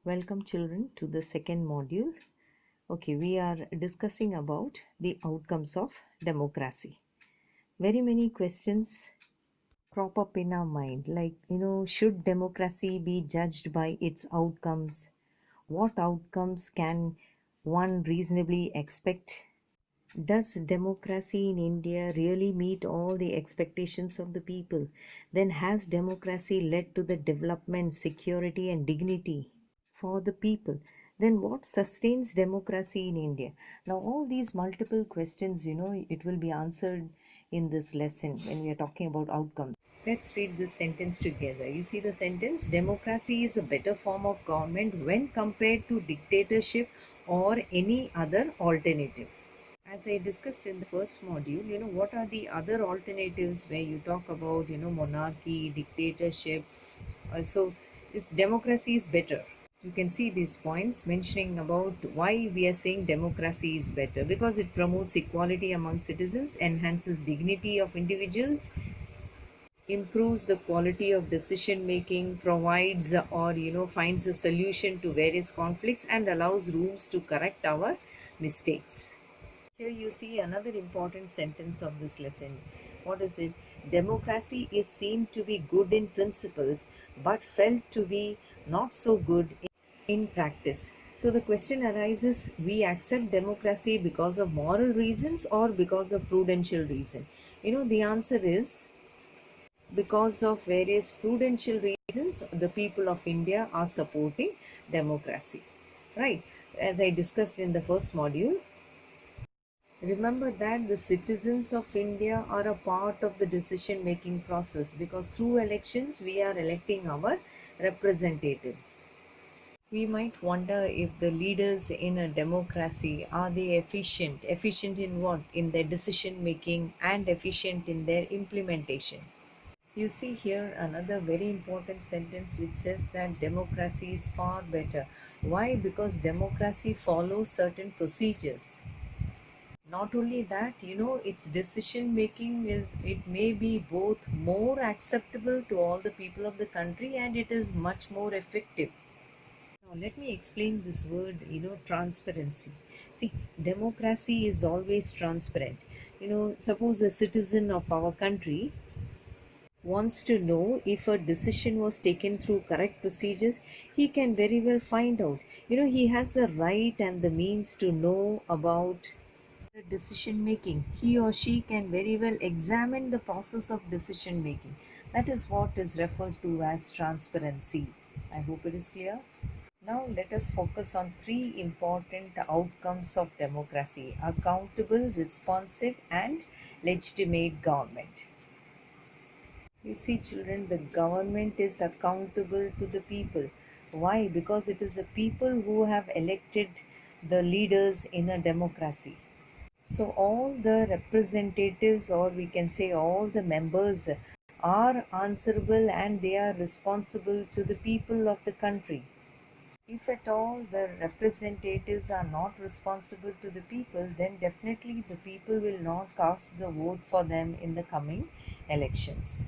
Welcome children to the second module. Okay, we are discussing about the outcomes of democracy. Very many questions crop up in our mind like, should democracy be judged by its outcomes? What outcomes can one reasonably expect? Does democracy in India really meet all the expectations of the people? Then has democracy led to the development, security and dignity for the people? Then what sustains democracy in India? Now all these multiple questions, it will be answered in this lesson when we are talking about outcomes. Let's read this sentence together. You see the sentence: democracy is a better form of government when compared to dictatorship or any other alternative. As I discussed in the first module, what are the other alternatives where you talk about, monarchy, dictatorship. So it's democracy is better. You can see these points mentioning about why we are saying democracy is better, because it promotes equality among citizens, enhances dignity of individuals, improves the quality of decision making, provides or finds a solution to various conflicts, and allows rooms to correct our mistakes. Here you see another important sentence of this lesson. What is it? Democracy is seen to be good in principles but felt to be not so good in practice. So the question arises, we accept democracy because of moral reasons or because of prudential reason? The answer is because of various prudential reasons the people of India are supporting democracy. Right? As I discussed in the first module, remember that the citizens of India are a part of the decision making process, because through elections we are electing our representatives. We might wonder if the leaders in a democracy are they efficient? Efficient in what? In their decision making and efficient in their implementation. You see here another very important sentence which says that democracy is far better. Why? Because democracy follows certain procedures. Not only that, its decision making is, it may be both more acceptable to all the people of the country, and it is much more effective. Now let me explain this word, transparency. See, democracy is always transparent. Suppose a citizen of our country wants to know if a decision was taken through correct procedures, he can very well find out. He has the right and the means to know about the decision making. He or she can very well examine the process of decision making. That is what is referred to as transparency. I hope it is clear. Now let us focus on three important outcomes of democracy: accountable, responsive and legitimate government. You see children, the government is accountable to the people. Why? Because it is the people who have elected the leaders in a democracy. So all the representatives, or we can say all the members, are answerable and they are responsible to the people of the country. If at all the representatives are not responsible to the people, then definitely the people will not cast the vote for them in the coming elections.